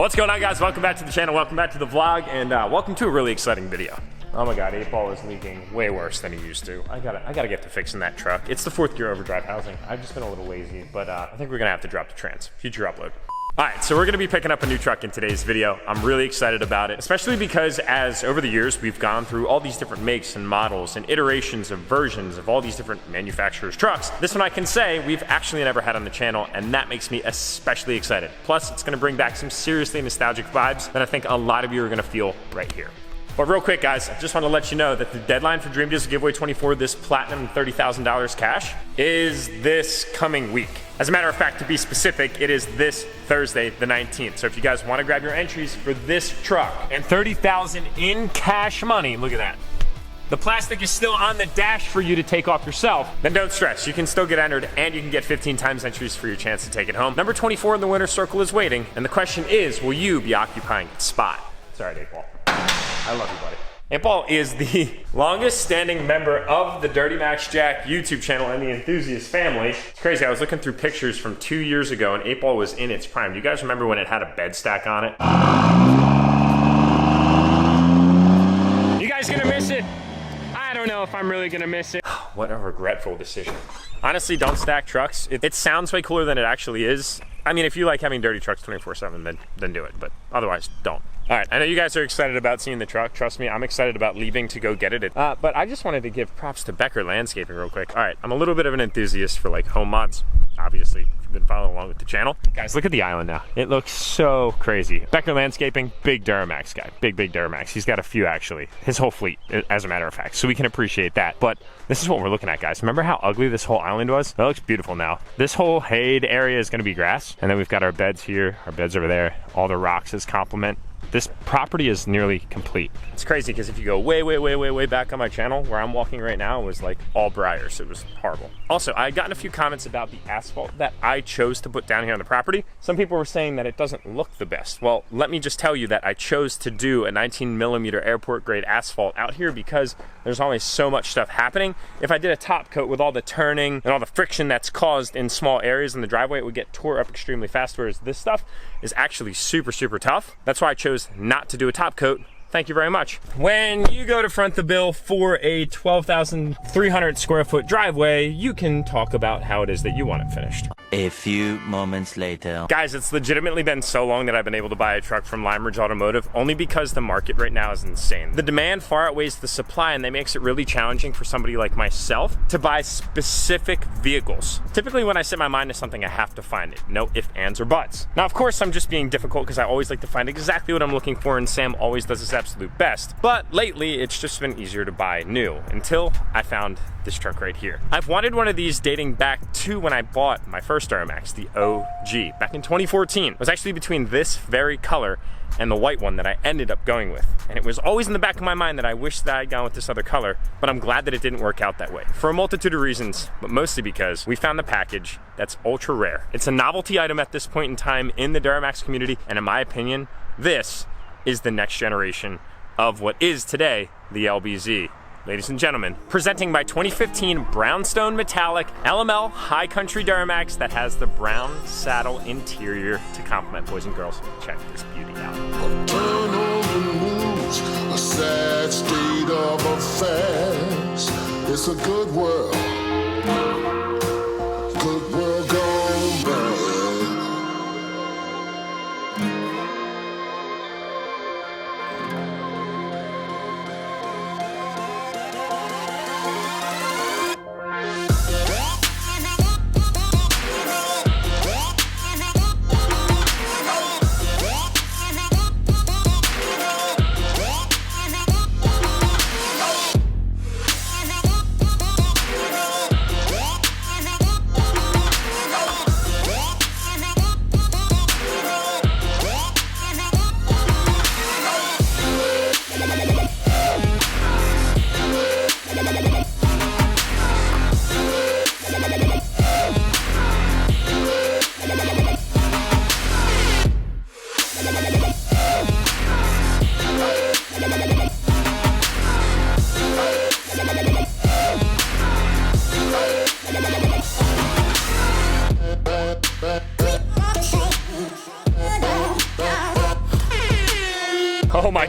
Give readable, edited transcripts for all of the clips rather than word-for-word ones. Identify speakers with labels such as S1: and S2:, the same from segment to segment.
S1: What's going on, guys? Welcome back to the channel, welcome back to the vlog, and welcome to a really exciting video. Oh my god, 8-ball is leaking way worse than he used to. I gotta get to fixing that truck. It's the 4th gear overdrive housing. I've just been a little lazy, but I think we're gonna have to drop the trans. Future upload. Alright, so we're gonna be picking up a new truck in today's video. I'm really excited about it, especially because as over the years we've gone through all these different makes and models and iterations of versions of all these different manufacturers' trucks. This one I can say we've actually never had on the channel, and that makes me especially excited. Plus, it's gonna bring back some seriously nostalgic vibes that I think a lot of you are gonna feel right here. But real quick, guys, I just want to let you know that the deadline for Dream Diesel Giveaway 24, this platinum $30,000 cash, is this coming week. As a matter of fact, to be specific, it is this Thursday, the 19th. So if you guys want to grab your entries for this truck and $30,000 in cash money, look at that. The plastic is still on the dash for you to take off yourself, then don't stress. You can still get entered, and you can get 15 times entries for your chance to take it home. Number 24 in the winner's circle is waiting, and the question is, will you be occupying its spot? Sorry, 8-ball. I love you, buddy. 8-ball is the longest standing member of the DURTYMAX Jack YouTube channel and the enthusiast family. It's crazy, I was looking through pictures from 2 years ago and 8-ball was in its prime. Do you guys remember when it had a bed stack on it? You guys gonna miss it? I don't know if I'm really gonna miss it. What a regretful decision. Honestly, don't stack trucks. It sounds way cooler than it actually is. I mean, if you like having dirty trucks 24/7, then do it, but otherwise, don't. All right, I know you guys are excited about seeing the truck. Trust me, I'm excited about leaving to go get it. But I just wanted to give props to Becker Landscaping real quick. All right, I'm a little bit of an enthusiast for like home mods, obviously, if you've been following along with the channel. Guys, look at the island now. It looks so crazy. Becker Landscaping, big DURTYMAX guy. Big DURTYMAX. He's got a few, actually. His whole fleet, as a matter of fact. So we can appreciate that. But this is what we're looking at, guys. Remember how ugly this whole island was? That looks beautiful now. This whole Hade area is gonna be grass. And then we've got our beds here, our beds over there. All the rocks as complement. This property is nearly complete. It's crazy because if you go way back on my channel, where I'm walking right now was like all briars. It was horrible. Also, I had gotten a few comments about the asphalt that I chose to put down here on the property. Some people were saying that it doesn't look the best. Well, let me just tell you that I chose to do a 19mm airport grade asphalt out here because there's always so much stuff happening. If I did a top coat with all the turning and all the friction that's caused in small areas in the driveway, it would get tore up extremely fast, whereas this stuff is actually super tough. That's why I chose not to do a top coat. Thank you very much. When you go to front the bill for a 12,300 square foot driveway, you can talk about how it is that you want it finished.
S2: A few moments later.
S1: Guys, it's legitimately been so long that I've been able to buy a truck from Lime Ridge Automotive only because the market right now is insane. The demand far outweighs the supply, and that makes it really challenging for somebody like myself to buy specific vehicles. Typically when I set my mind to something, I have to find it. No ifs, ands, or buts. Now, of course, I'm just being difficult because I always like to find exactly what I'm looking for, and Sam always does his absolute best. But lately, it's just been easier to buy new until I found this truck right here. I've wanted one of these dating back to when I bought my first DURTYMAX, the OG, back in 2014. It was actually between this very color and the white one that I ended up going with. And it was always in the back of my mind that I wish that I'd gone with this other color, but I'm glad that it didn't work out that way. For a multitude of reasons, but mostly because we found the package that's ultra rare. It's a novelty item at this point in time in the DURTYMAX community, and in my opinion, this is the next generation of what is today the LBZ. Ladies and gentlemen, presenting my 2015 brownstone metallic LML High Country DURTYMAX that has the brown saddle interior to complement. Boys and girls, check this beauty out.
S3: A turn over moves, a sad state of affairs. It's a good world gone bad.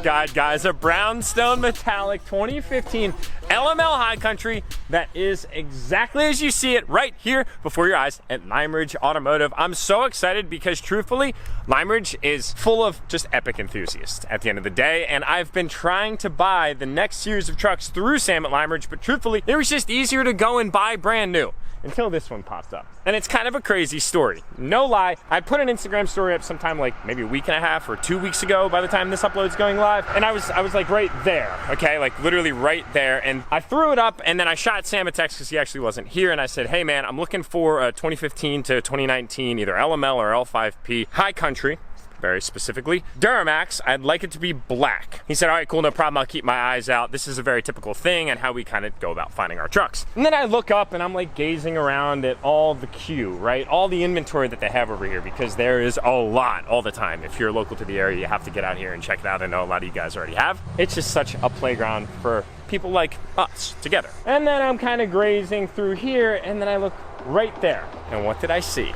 S1: God, guys, a brownstone metallic 2015 LML High Country that is exactly as you see it right here before your eyes at Lime Ridge Automotive. I'm so excited because truthfully, Lime Ridge is full of just epic enthusiasts at the end of the day, and I've been trying to buy the next series of trucks through Sam at Lime Ridge, but truthfully, it was just easier to go and buy brand new until this one popped up. And it's kind of a crazy story. No lie, I put an Instagram story up sometime like maybe a week and a half or 2 weeks ago by the time this upload's going live. And I was like right there, okay? Like literally right there. And I threw it up and then I shot Sam a text because he actually wasn't here. And I said, hey man, I'm looking for a 2015 to 2019, either LML or L5P High Country. Very specifically, DURTYMAX, I'd like it to be black. He said, all right, cool, no problem, I'll keep my eyes out. This is a very typical thing and how we kind of go about finding our trucks. And then I look up and I'm like gazing around at all the queue, right? All the inventory that they have over here, because there is a lot all the time. If you're local to the area, you have to get out here and check it out. I know a lot of you guys already have. It's just such a playground for people like us together. And then I'm kind of grazing through here and then I look right there. And what did I see?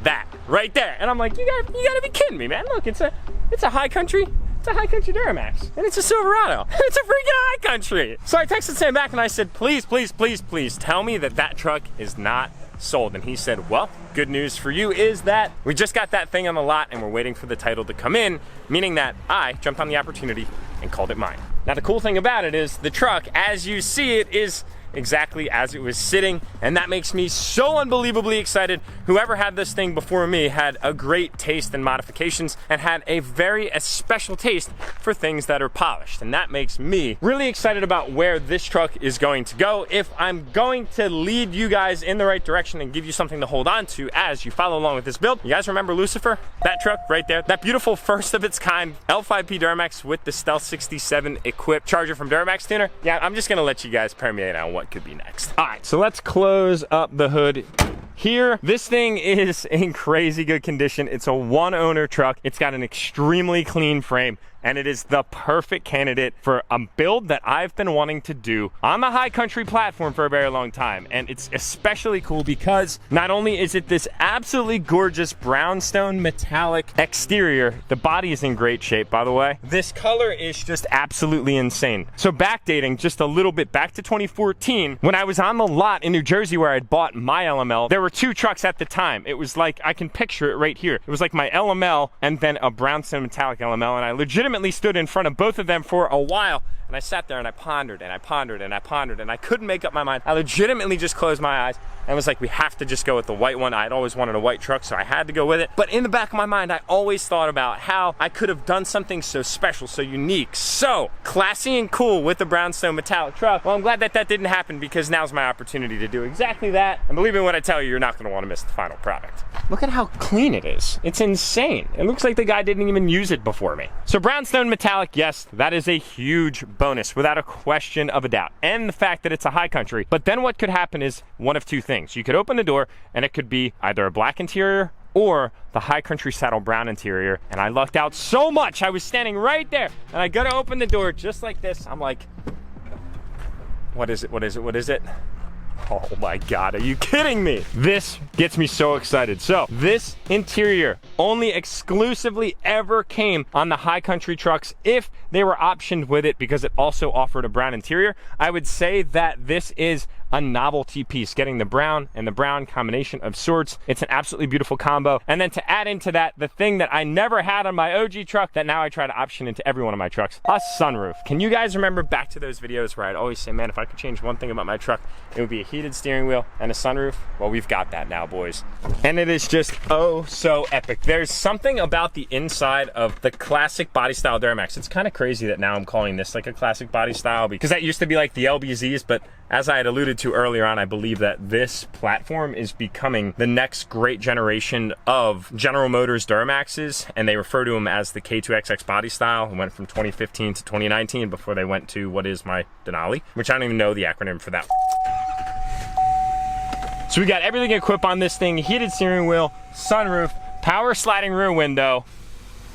S1: That right there. And I'm like, you gotta be kidding me, man. Look, it's a High Country. It's a High Country DURTYMAX. And it's a Silverado. It's a freaking High Country. So I texted Sam back and I said, please, please, please, please tell me that that truck is not sold. And he said, well, good news for you is that we just got that thing on the lot and we're waiting for the title to come in, meaning that I jumped on the opportunity and called it mine. Now the cool thing about it is the truck, as you see it, is exactly as it was sitting, and that makes me so unbelievably excited. Whoever had this thing before me had a great taste in modifications and had a very special taste for things that are polished, and that makes me really excited about where this truck is going to go. If I'm going to lead you guys in the right direction and give you something to hold on to as you follow along with this build, you guys remember Lucifer? That truck right there, that beautiful first of its kind L5P DURTYMAX with the Stealth 67 equipped Charger from DURTYMAX Tuner. Yeah, I'm just gonna let you guys permeate on what could be next. All right, so let's close up the hood here. This thing is in crazy good condition. It's a one owner truck. It's got an extremely clean frame, and it is the perfect candidate for a build that I've been wanting to do on the High Country platform for a very long time. And it's especially cool because not only is it this absolutely gorgeous brownstone metallic exterior, the body is in great shape, by the way. This color is just absolutely insane. So backdating just a little bit back to 2014, when I was on the lot in New Jersey where I'd bought my LML, there were two trucks at the time. It was like, I can picture it right here. It was like my LML and then a brownstone metallic LML, and I legitimately stood in front of both of them for a while, and I sat there and I pondered and I pondered and I pondered and I couldn't make up my mind. I legitimately just closed my eyes and was like, we have to just go with the white one. I'd always wanted a white truck, so I had to go with it. But in the back of my mind, I always thought about how I could have done something so special, so unique, so classy and cool with the brownstone metallic truck. Well, I'm glad that that didn't happen, because now's my opportunity to do exactly that. And believe me when I tell you, you're not gonna wanna miss the final product. Look at how clean it is. It's insane. It looks like the guy didn't even use it before me. So brownstone metallic, yes, that is a huge bonus without a question of a doubt. And the fact that it's a High Country. But then what could happen is one of two things. You could open the door and it could be either a black interior or the High Country saddle brown interior. And I lucked out so much. I was standing right there and I go to open the door just like this. I'm like, what is it? What is it? What is it? Oh my God, are you kidding me? This gets me so excited. So this interior only exclusively ever came on the High Country trucks if they were optioned with it, because it also offered a brown interior. I would say that this is a novelty piece, getting the brown and the brown combination of sorts. It's an absolutely beautiful combo. And then to add into that, the thing that I never had on my OG truck that now I try to option into every one of my trucks, a sunroof. Can you guys remember back to those videos where I'd always say, man, if I could change one thing about my truck, it would be a heated steering wheel and a sunroof? Well, we've got that now, boys. And it is just oh so epic. There's something about the inside of the classic body style DURTYMAX. It's kind of crazy that now I'm calling this like a classic body style, because that used to be like the LBZs, but as I had alluded to earlier on, I believe that this platform is becoming the next great generation of General Motors DURTYMAXs, and they refer to them as the K2XX body style. It went from 2015 to 2019 before they went to what is my Denali, which I don't even know the acronym for that. So we got everything equipped on this thing: heated steering wheel, sunroof, power sliding rear window,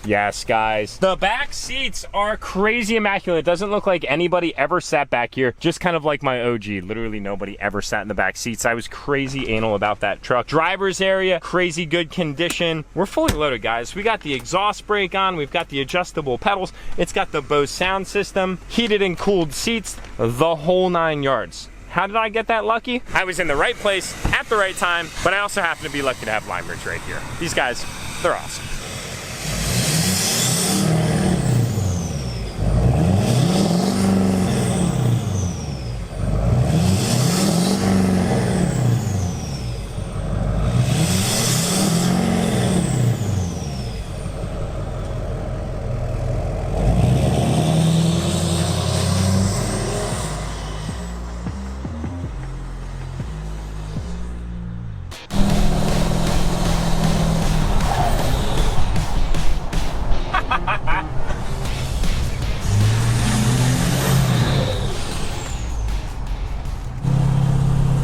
S1: Yes, guys. The back seats are crazy immaculate. It doesn't look like anybody ever sat back here. Just kind of like my OG. Literally nobody ever sat in the back seats. I was crazy anal about that truck. Driver's area, crazy good condition. We're fully loaded, guys. We got the exhaust brake on. We've got the adjustable pedals. It's got the Bose sound system, heated and cooled seats, the whole 9 yards. How did I get that lucky? I was in the right place at the right time, but I also happen to be lucky to have Lime Ridge right here. These guys, they're awesome.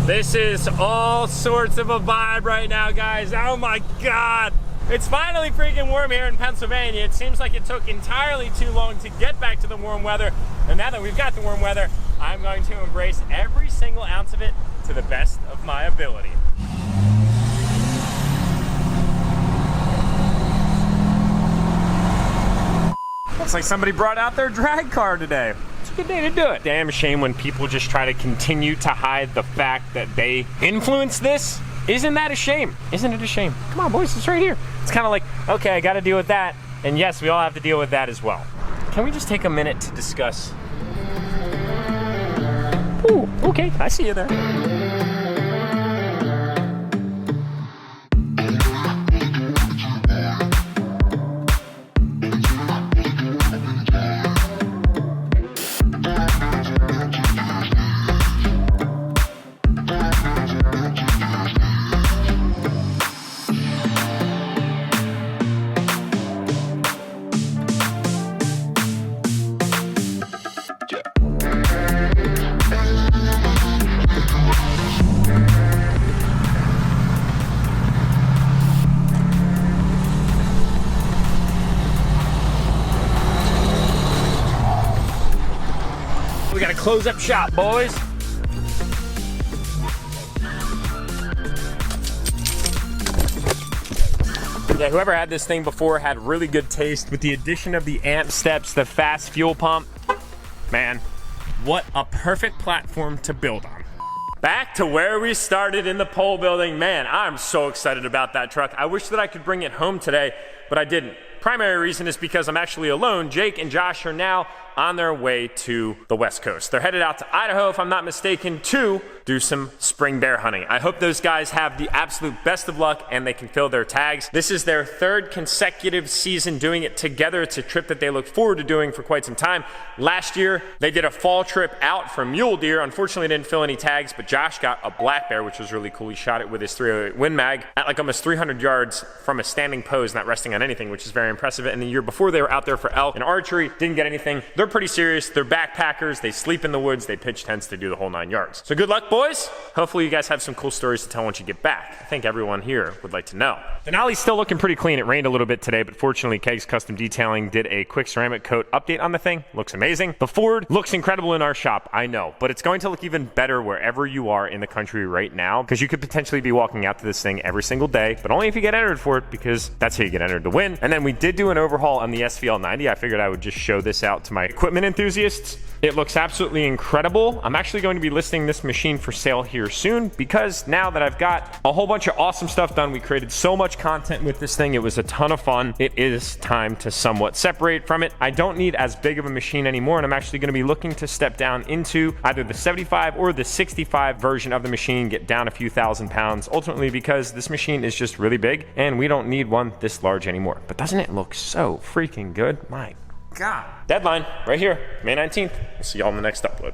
S1: This is all sorts of a vibe right now, guys. Oh my God. It's finally freaking warm here in Pennsylvania. It seems like it took entirely too long to get back to the warm weather. And now that we've got the warm weather, I'm going to embrace every single ounce of it to the best of my ability. Looks like somebody brought out their drag car today. It's a good day to do it. Damn shame when people just try to continue to hide the fact that they influenced this. Isn't that a shame? Isn't it a shame? Come on, boys, it's right here. It's kind of like, okay, I got to deal with that. And yes, we all have to deal with that as well. Can we just take a minute to discuss? Ooh, okay, I see you there. We gotta close up shop, boys. Yeah, whoever had this thing before had really good taste. With the addition of the amp steps, the fast fuel pump, man, what a perfect platform to build on. Back to where we started in the pole building. Man, I'm so excited about that truck. I wish that I could bring it home today, but I didn't. Primary reason is because I'm actually alone. Jake and Josh are now on their way to the West Coast. They're headed out to Idaho, if I'm not mistaken, to do some spring bear hunting. I hope those guys have the absolute best of luck and they can fill their tags. This is their 3rd consecutive season doing it together. It's a trip that they look forward to doing for quite some time. Last year, they did a fall trip out from mule deer. Unfortunately, didn't fill any tags, but Josh got a black bear, which was really cool. He shot it with his 308 Win Mag at like almost 300 yards from a standing pose, not resting on anything, which is very impressive. And the year before, they were out there for elk and archery, didn't get anything. They're pretty serious. They're backpackers. They sleep in the woods. They pitch tents. They do the whole 9 yards. So good luck, boys. Hopefully you guys have some cool stories to tell once you get back. I think everyone here would like to know. Denali's still looking pretty clean. It rained a little bit today, but fortunately Kegs Custom Detailing did a quick ceramic coat update on the thing. Looks amazing. The Ford looks incredible in our shop, I know, but it's going to look even better wherever you are in the country right now, because you could potentially be walking out to this thing every single day, but only if you get entered for it, because that's how you get entered to win. And then we did do an overhaul on the SVL90. I figured I would just show this out to my equipment enthusiasts. It looks absolutely incredible. I'm actually going to be listing this machine for sale here soon, because now that I've got a whole bunch of awesome stuff done, we created so much content with this thing. It was a ton of fun. It is time to somewhat separate from it. I don't need as big of a machine anymore, and I'm actually going to be looking to step down into either the 75 or the 65 version of the machine, get down a few thousand pounds, ultimately because this machine is just really big and we don't need one this large anymore. But doesn't it look so freaking good? My God. Deadline right here, May 19th. We'll see y'all in the next upload.